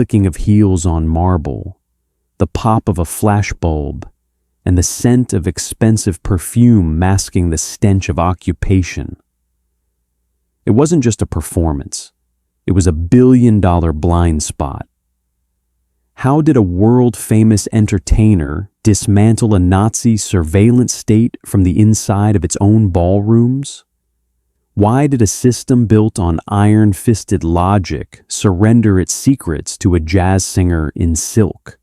clicking of heels on marble, the pop of a flashbulb, and the scent of expensive perfume masking the stench of occupation. It wasn't just a performance. It was a billion-dollar blind spot. How did a world-famous entertainer dismantle a Nazi surveillance state from the inside of its own ballrooms? Why did a system built on iron-fisted logic surrender its secrets to a jazz singer in silk?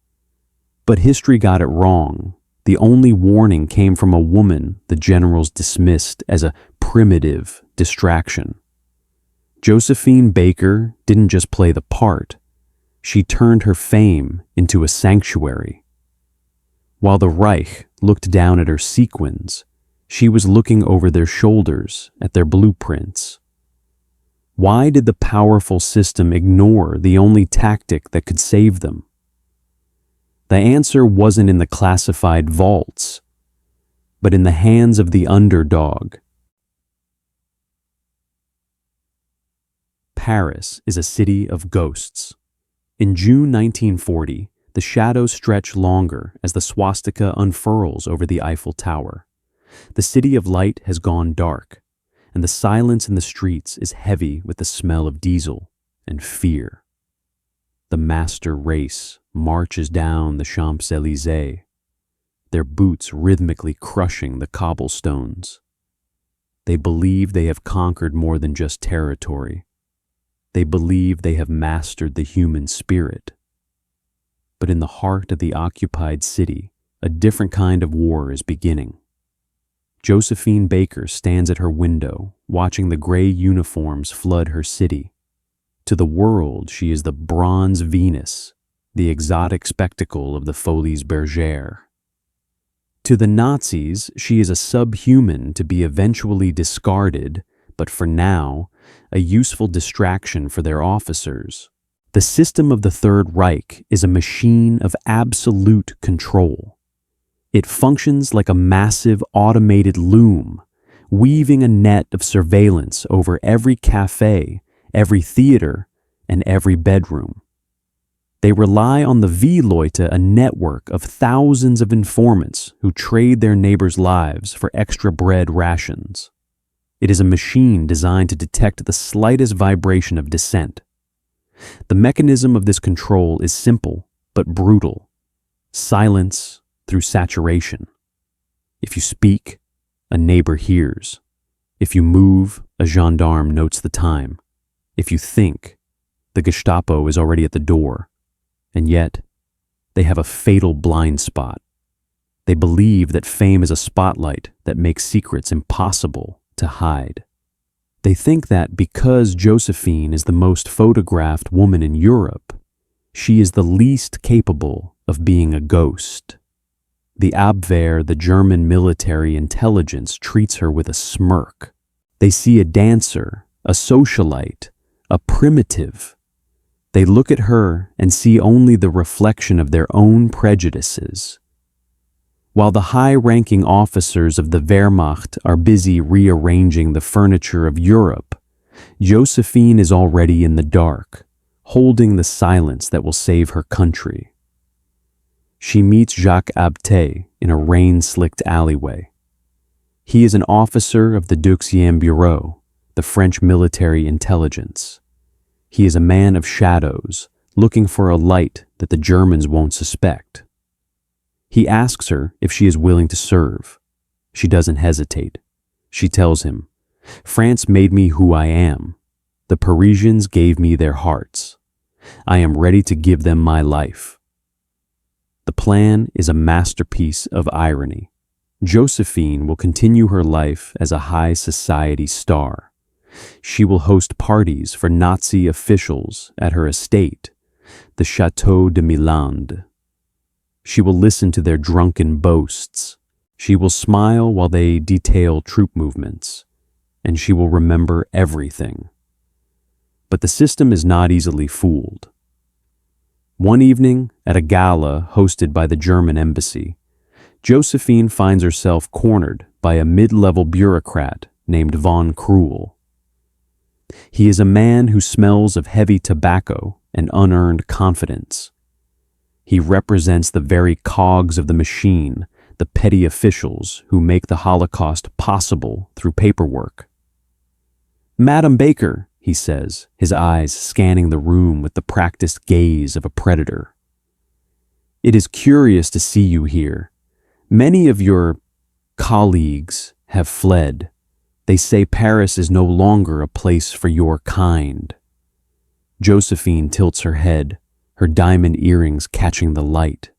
But history got it wrong. The only warning came from a woman the generals dismissed as a primitive distraction. Josephine Baker didn't just play the part. She turned her fame into a sanctuary. While the Reich looked down at her sequins, she was looking over their shoulders at their blueprints. Why did the powerful system ignore the only tactic that could save them? The answer wasn't in the classified vaults, but in the hands of the underdog. Paris is a city of ghosts. In June 1940, the shadows stretch longer as the swastika unfurls over the Eiffel Tower. The city of light has gone dark, and the silence in the streets is heavy with the smell of diesel and fear. The master race marches down the Champs-Élysées, their boots rhythmically crushing the cobblestones. They believe they have conquered more than just territory. They believe they have mastered the human spirit. But in the heart of the occupied city, a different kind of war is beginning. Josephine Baker stands at her window, watching the gray uniforms flood her city. To the world, she is the bronze Venus, the exotic spectacle of the Folies Bergère. To the Nazis, she is a subhuman to be eventually discarded, but for now, a useful distraction for their officers. The system of the Third Reich is a machine of absolute control. It functions like a massive automated loom, weaving a net of surveillance over every cafe, every theater, and every bedroom. They rely on the WWII, a network of thousands of informants who trade their neighbors' lives for extra bread rations. It is a machine designed to detect the slightest vibration of dissent. The mechanism of this control is simple but brutal. Silence through saturation. If you speak, a neighbor hears. If you move, a gendarme notes the time. If you think, the Gestapo is already at the door. And yet, they have a fatal blind spot. They believe that fame is a spotlight that makes secrets impossible to hide. They think that because Josephine is the most photographed woman in Europe, she is the least capable of being a ghost. The Abwehr, the German military intelligence, treats her with a smirk. They see a dancer, a socialite, a primitive. They look at her and see only the reflection of their own prejudices. While the high-ranking officers of the Wehrmacht are busy rearranging the furniture of Europe, Josephine is already in the dark, holding the silence that will save her country. She meets Jacques Abte in a rain-slicked alleyway. He is an officer of the Deuxième Bureau, the French military intelligence. He is a man of shadows, looking for a light that the Germans won't suspect. He asks her if she is willing to serve. She doesn't hesitate. She tells him, "France made me who I am. The Parisians gave me their hearts. I am ready to give them my life." The plan is a masterpiece of irony. Josephine will continue her life as a high society star. She will host parties for Nazi officials at her estate, the Château de Milande. She will listen to their drunken boasts. She will smile while they detail troop movements, and she will remember everything. But the system is not easily fooled. One evening, at a gala hosted by the German embassy, Josephine finds herself cornered by a mid-level bureaucrat named von Krul. He is a man who smells of heavy tobacco and unearned confidence. He represents the very cogs of the machine, the petty officials who make the Holocaust possible through paperwork. "Madam Baker," he says, his eyes scanning the room with the practiced gaze of a predator. "It is curious to see you here. Many of your colleagues have fled. They say Paris is no longer a place for your kind." Josephine tilts her head, her diamond earrings catching the light.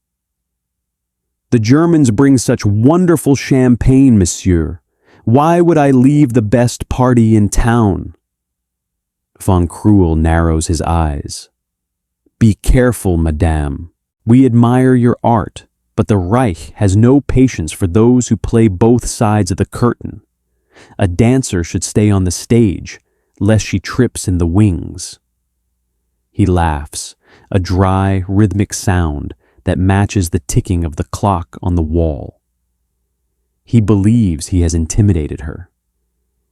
"The Germans bring such wonderful champagne, monsieur. Why would I leave the best party in town?" Von Kruel narrows his eyes. "Be careful, madame. We admire your art, but the Reich has no patience for those who play both sides of the curtain. A dancer should stay on the stage, lest she trips in the wings." He laughs, a dry, rhythmic sound that matches the ticking of the clock on the wall. He believes he has intimidated her.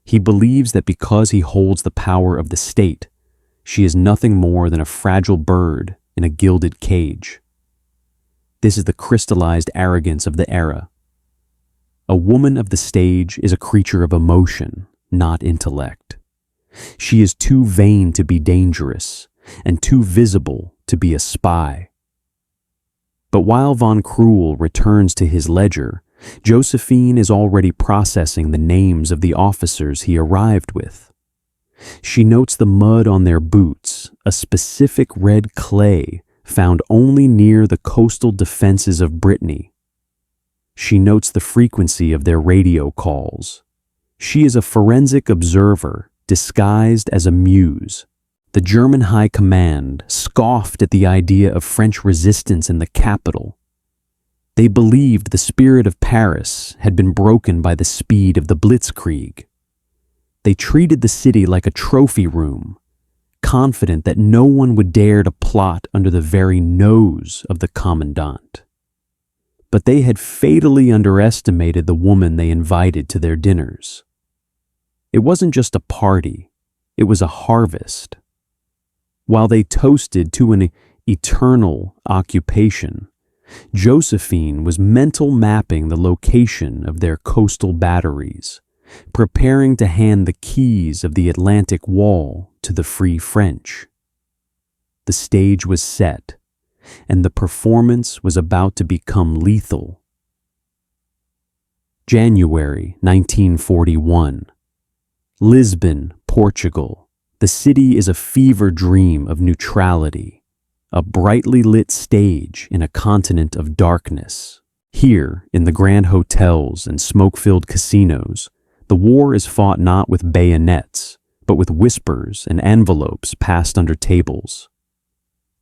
He believes that because he holds the power of the state, she is nothing more than a fragile bird in a gilded cage. This is the crystallized arrogance of the era. A woman of the stage is a creature of emotion, not intellect. She is too vain to be dangerous and too visible to be a spy. But while Von Kruel returns to his ledger, Josephine is already processing the names of the officers he arrived with. She notes the mud on their boots, a specific red clay found only near the coastal defenses of Brittany. She notes the frequency of their radio calls. She is a forensic observer disguised as a muse. The German High Command scoffed at the idea of French resistance in the capital. They believed the spirit of Paris had been broken by the speed of the Blitzkrieg. They treated the city like a trophy room, confident that no one would dare to plot under the very nose of the commandant. But they had fatally underestimated the woman they invited to their dinners. It wasn't just a party, it was a harvest. While they toasted to an eternal occupation, Josephine was mental mapping the location of their coastal batteries, preparing to hand the keys of the Atlantic Wall to the Free French. The stage was set, and the performance was about to become lethal. January 1941. Lisbon, Portugal. The city is a fever dream of neutrality, a brightly lit stage in a continent of darkness. Here, in the grand hotels and smoke-filled casinos, the war is fought not with bayonets, but with whispers and envelopes passed under tables.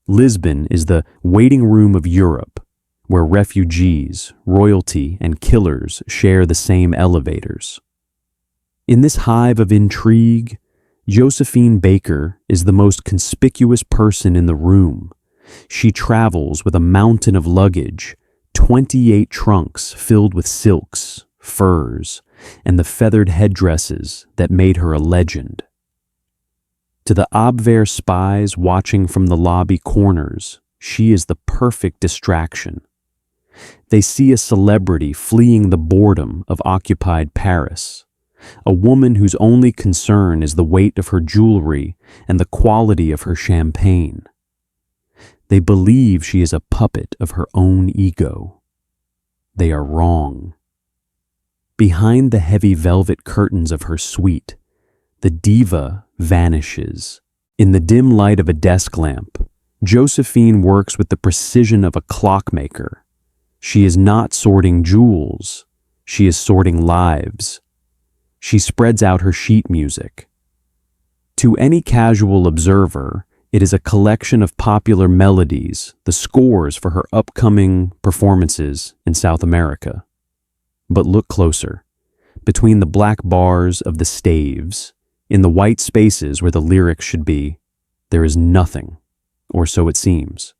Lisbon is the waiting room of Europe, where refugees, royalty, and killers share the same elevators. In this hive of intrigue, Josephine Baker is the most conspicuous person in the room. She travels with a mountain of luggage, 28 trunks filled with silks, furs, and the feathered headdresses that made her a legend. To the Abwehr spies watching from the lobby corners, she is the perfect distraction. They see a celebrity fleeing the boredom of occupied Paris, a woman whose only concern is the weight of her jewelry and the quality of her champagne. They believe she is a puppet of her own ego. They are wrong. Behind the heavy velvet curtains of her suite, the diva vanishes. In the dim light of a desk lamp, Josephine works with the precision of a clockmaker. She is not sorting jewels, she is sorting lives. She spreads out her sheet music. To any casual observer, it is a collection of popular melodies, the scores for her upcoming performances in South America. But look closer. Between the black bars of the staves, in the white spaces where the lyrics should be, there is nothing, or so it seems.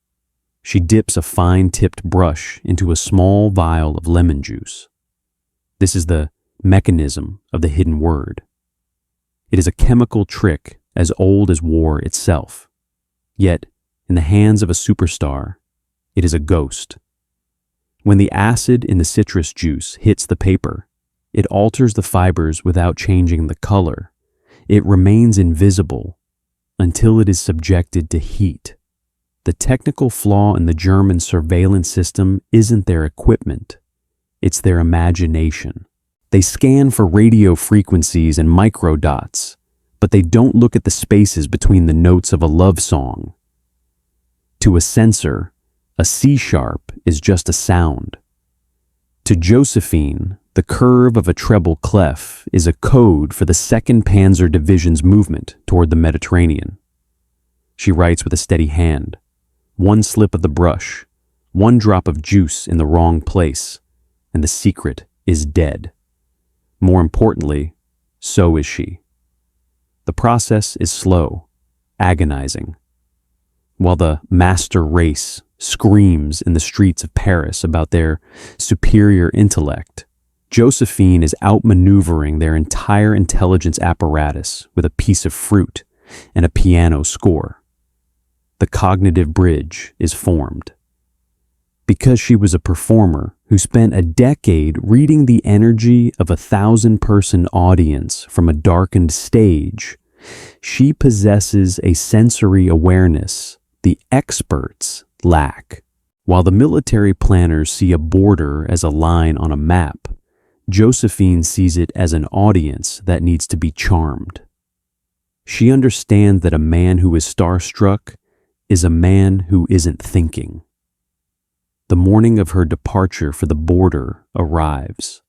She dips a fine-tipped brush into a small vial of lemon juice. This is the mechanism of the hidden word. It is a chemical trick as old as war itself. Yet In the hands of a superstar, it is a ghost. When the acid in the citrus juice hits the paper, it alters the fibers without changing the color. It remains invisible until it is subjected to heat. The technical flaw in the German surveillance system isn't their equipment, it's their imagination. They scan for radio frequencies and microdots, but they don't look at the spaces between the notes of a love song. To a censor, a C-sharp is just a sound. To Josephine, the curve of a treble clef is a code for the 2nd Panzer Division's movement toward the Mediterranean. She writes with a steady hand. One slip of the brush, one drop of juice in the wrong place, and the secret is dead. More importantly, so is she. The process is slow, agonizing. While the master race screams in the streets of Paris about their superior intellect, Josephine is outmaneuvering their entire intelligence apparatus with a piece of fruit and a piano score. The cognitive bridge is formed. Because she was a performer who spent a decade reading the energy of a 1,000-person audience from a darkened stage, she possesses a sensory awareness the experts lack. While the military planners see a border as a line on a map, Josephine sees it as an audience that needs to be charmed. She understands that a man who is starstruck is a man who isn't thinking. The morning of her departure for the border arrives.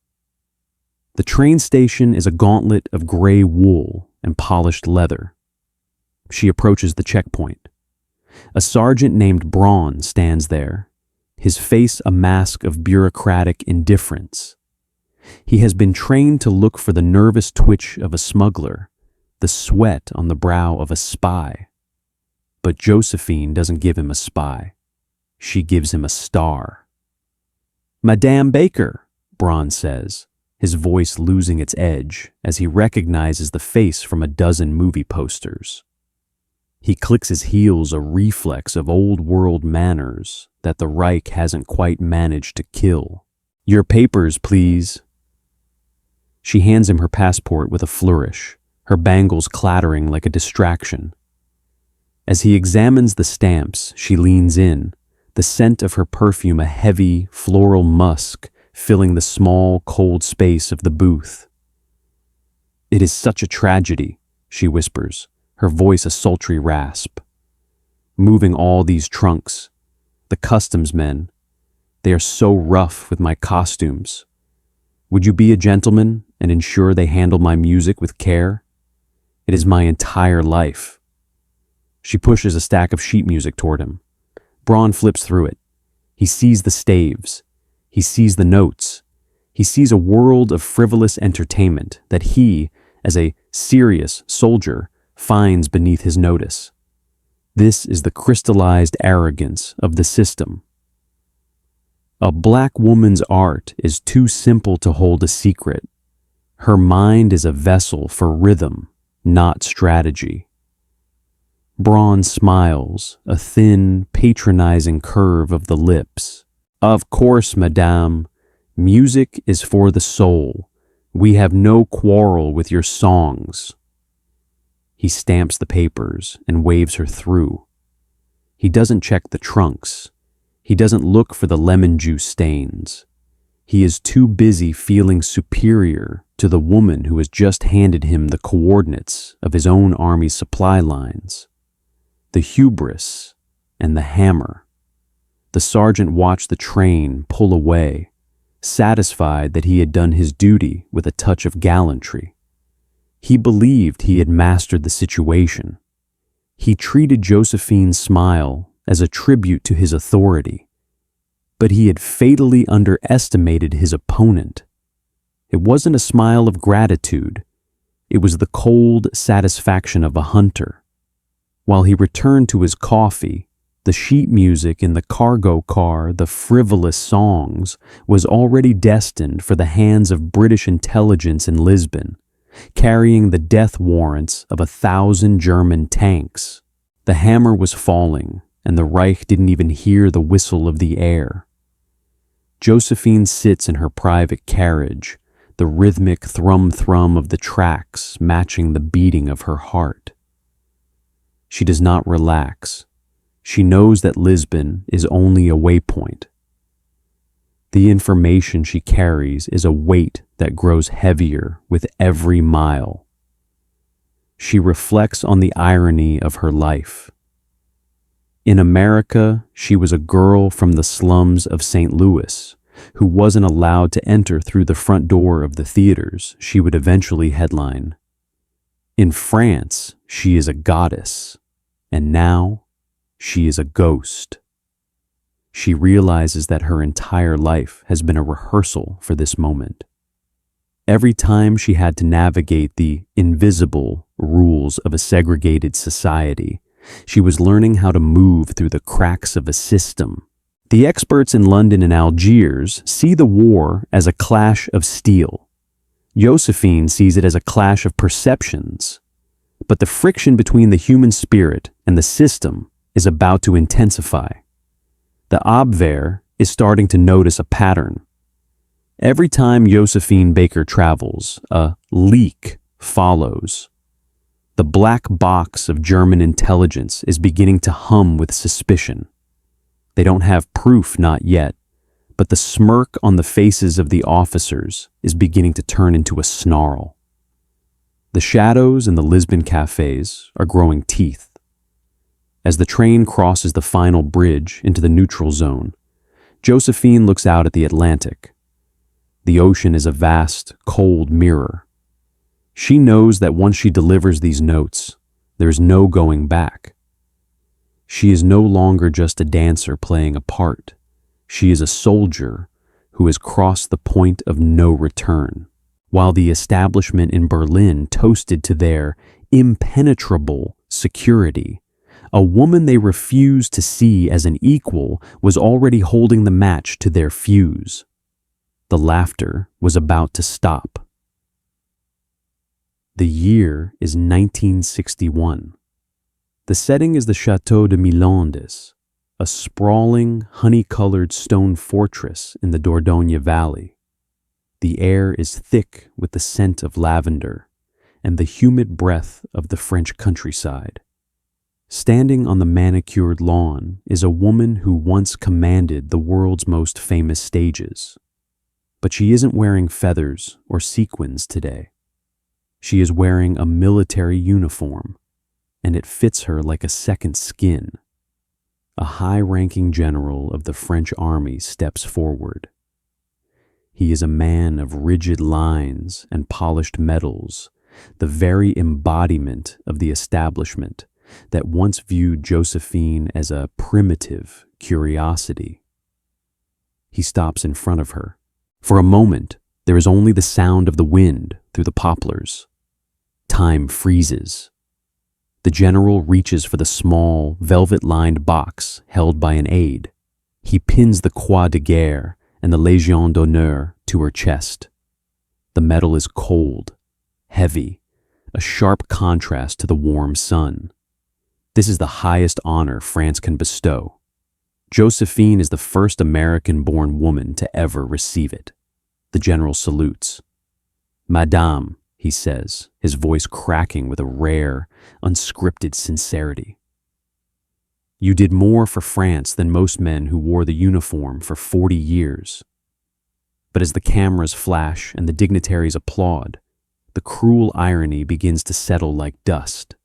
The train station is a gauntlet of gray wool and polished leather. She approaches the checkpoint. A sergeant named Braun stands there, his face a mask of bureaucratic indifference. He has been trained to look for the nervous twitch of a smuggler, the sweat on the brow of a spy. But Josephine doesn't give him a spy. She gives him a star. "Madame Baker," Braun says, his voice losing its edge as he recognizes the face from a dozen movie posters. He clicks his heels, a reflex of old-world manners that the Reich hasn't quite managed to kill. "Your papers, please." She hands him her passport with a flourish, her bangles clattering like a distraction. As he examines the stamps, she leans in, the scent of her perfume a heavy, floral musk filling the small, cold space of the booth. "It is such a tragedy," she whispers, her voice a sultry rasp. "Moving all these trunks. The customs men. They are so rough with my costumes. Would you be a gentleman and ensure they handle my music with care? It is my entire life." She pushes a stack of sheet music toward him. Braun flips through it. He sees the staves. He sees the notes. He sees a world of frivolous entertainment that he, as a serious soldier, finds beneath his notice. This is the crystallized arrogance of the system. A black woman's art is too simple to hold a secret. Her mind is a vessel for rhythm, not strategy. Braun smiles, a thin, patronizing curve of the lips. "Of course, madame. Music is for the soul. We have no quarrel with your songs." He stamps the papers and waves her through. He doesn't check the trunks. He doesn't look for the lemon juice stains. He is too busy feeling superior to the woman who has just handed him the coordinates of his own army's supply lines. The hubris and the hammer. The sergeant watched the train pull away, satisfied that he had done his duty with a touch of gallantry. He believed he had mastered the situation. He treated Josephine's smile as a tribute to his authority, but he had fatally underestimated his opponent. It wasn't a smile of gratitude. It was the cold satisfaction of a hunter. While he returned to his coffee, the sheet music in the cargo car, the frivolous songs, was already destined for the hands of British intelligence in Lisbon, carrying the death warrants of 1,000 German tanks. The hammer was falling and the Reich didn't even hear the whistle of the air. Josephine sits in her private carriage, the rhythmic thrum-thrum of the tracks matching the beating of her heart. She does not relax. She knows that Lisbon is only a waypoint. The information she carries is a weight that grows heavier with every mile. She reflects on the irony of her life. In America, she was a girl from the slums of St. Louis who wasn't allowed to enter through the front door of the theaters she would eventually headline. In France, she is a goddess, and now she is a ghost. She realizes that her entire life has been a rehearsal for this moment. Every time she had to navigate the invisible rules of a segregated society, she was learning how to move through the cracks of a system. The experts in London and Algiers see the war as a clash of steel. Josephine sees it as a clash of perceptions. But the friction between the human spirit and the system is about to intensify. The Abwehr is starting to notice a pattern. Every time Josephine Baker travels, a leak follows. The black box of German intelligence is beginning to hum with suspicion. They don't have proof, not yet, but the smirk on the faces of the officers is beginning to turn into a snarl. The shadows in the Lisbon cafes are growing teeth. As the train crosses the final bridge into the neutral zone, Josephine looks out at the Atlantic. The ocean is a vast, cold mirror. She knows that once she delivers these notes, there's no going back. She is no longer just a dancer playing a part. She is a soldier who has crossed the point of no return. While the establishment in Berlin toasted to their impenetrable security, a woman they refused to see as an equal was already holding the match to their fuse. The laughter was about to stop. The year is 1961. The setting is the Château de Milandes, a sprawling, honey-colored stone fortress in the Dordogne Valley. The air is thick with the scent of lavender and the humid breath of the French countryside. Standing on the manicured lawn is a woman who once commanded the world's most famous stages. But she isn't wearing feathers or sequins today. She is wearing a military uniform, and it fits her like a second skin. A high-ranking general of the French army steps forward. He is a man of rigid lines and polished metals, the very embodiment of the establishment that once viewed Josephine as a primitive curiosity. He stops in front of her. For a moment, there is only the sound of the wind through the poplars. Time freezes. The general reaches for the small, velvet-lined box held by an aide. He pins the Croix de Guerre and the Légion d'honneur to her chest. The metal is cold, heavy, a sharp contrast to the warm sun. This is the highest honor France can bestow. Josephine is the first American-born woman to ever receive it. The general salutes. "Madame," he says, his voice cracking with a rare, unscripted sincerity. "You did more for France than most men who wore the uniform for 40 years. But as the cameras flash and the dignitaries applaud, the cruel irony begins to settle like dust.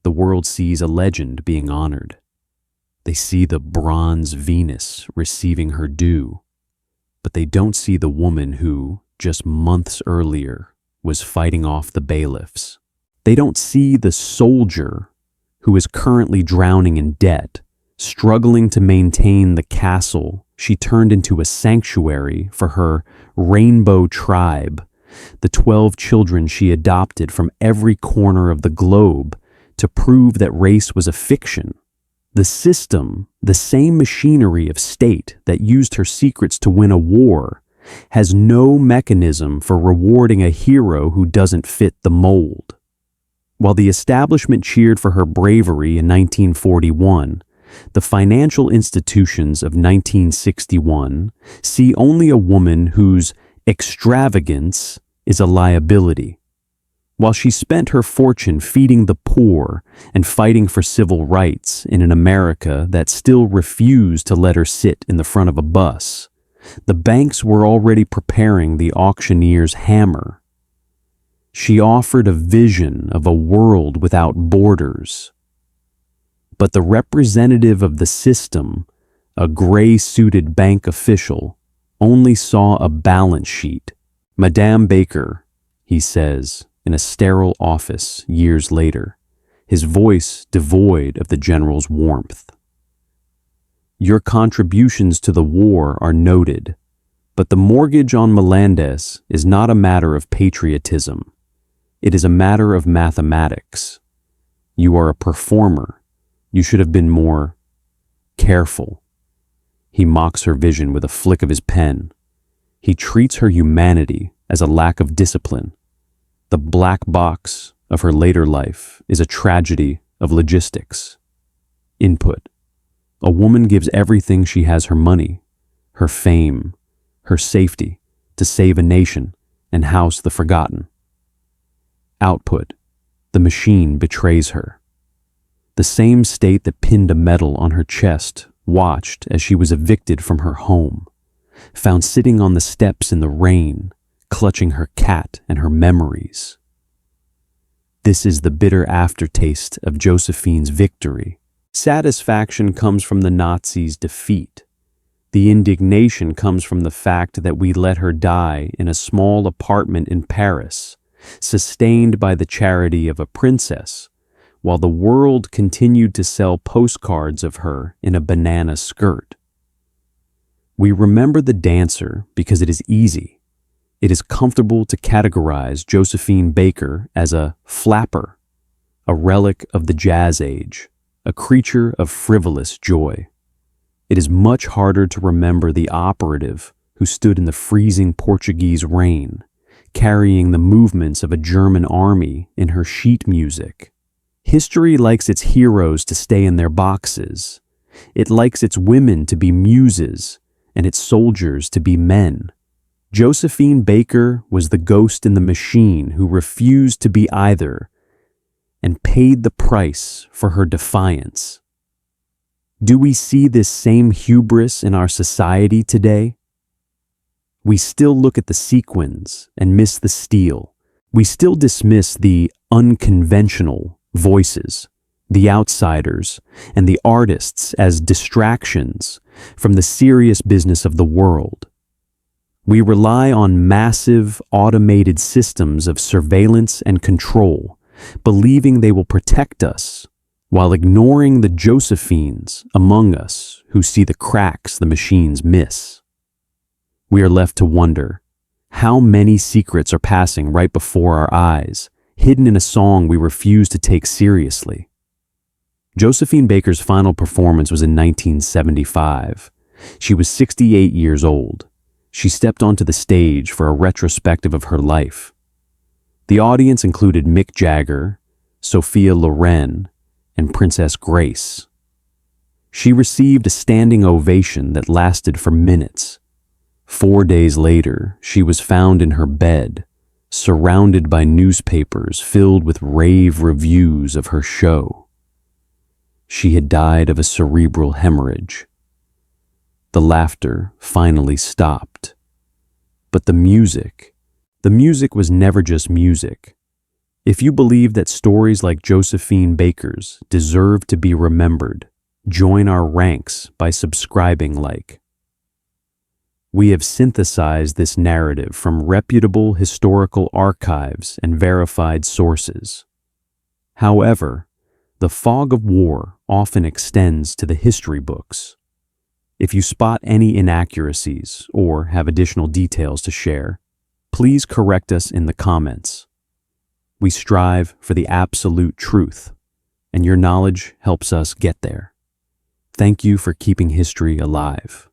The world sees a legend being honored. They see the bronze Venus receiving her due, but they don't see the woman who, just months earlier, was fighting off the bailiffs. They don't see the soldier who is currently drowning in debt, struggling to maintain the castle she turned into a sanctuary for her rainbow tribe, the 12 children she adopted from every corner of the globe to prove that race was a fiction. The system, the same machinery of state that used her secrets to win a war, has no mechanism for rewarding a hero who doesn't fit the mold. While the establishment cheered for her bravery in 1941, The financial institutions of 1961 see only a woman whose extravagance is a liability. While she spent her fortune feeding the poor and fighting for civil rights in an America that still refused to let her sit in the front of a bus, the banks were already preparing the auctioneer's hammer. She offered a vision of a world without borders. But the representative of the system, a gray-suited bank official, only saw a balance sheet. "Madame Baker," he says, in a sterile office years later, his voice devoid of the general's warmth. "Your contributions to the war are noted, but the mortgage on Melendez is not a matter of patriotism. It is a matter of mathematics. You are a performer. You should have been more careful." He mocks her vision with a flick of his pen. He treats her humanity as a lack of discipline. The black box of her later life is a tragedy of logistics. Input. A woman gives everything she has: her money, her fame, her safety, to save a nation and house the forgotten. Output. The machine betrays her. The same state that pinned a medal on her chest watched as she was evicted from her home, found sitting on the steps in the rain, clutching her cat and her memories. This is the bitter aftertaste of Josephine's victory. Satisfaction comes from the Nazis' defeat. The indignation comes from the fact that we let her die in a small apartment in Paris, sustained by the charity of a princess, while the world continued to sell postcards of her in a banana skirt. We remember the dancer because it is easy. It is comfortable to categorize Josephine Baker as a flapper, a relic of the jazz age, a creature of frivolous joy. It is much harder to remember the operative who stood in the freezing Portuguese rain, carrying the movements of a German army in her sheet music. History likes its heroes to stay in their boxes. It likes its women to be muses and its soldiers to be men. Josephine Baker was the ghost in the machine who refused to be either and paid the price for her defiance. Do we see this same hubris in our society today? We still look at the sequins and miss the steel. We still dismiss the unconventional voices, the outsiders, and the artists as distractions from the serious business of the world. We rely on massive, automated systems of surveillance and control, believing they will protect us, while ignoring the Josephines among us who see the cracks the machines miss. We are left to wonder, how many secrets are passing right before our eyes, hidden in a song we refuse to take seriously? Josephine Baker's final performance was in 1975. She was 68 years old. She stepped onto the stage for a retrospective of her life. The audience included Mick Jagger, Sophia Loren, and Princess Grace. She received a standing ovation that lasted for minutes. 4 days later, she was found in her bed, surrounded by newspapers filled with rave reviews of her show. She had died of a cerebral hemorrhage. The laughter finally stopped. But the music was never just music. If you believe that stories like Josephine Baker's deserve to be remembered, join our ranks by subscribing like. We have synthesized this narrative from reputable historical archives and verified sources. However, the fog of war often extends to the history books. If you spot any inaccuracies or have additional details to share, please correct us in the comments. We strive for the absolute truth, and your knowledge helps us get there. Thank you for keeping history alive.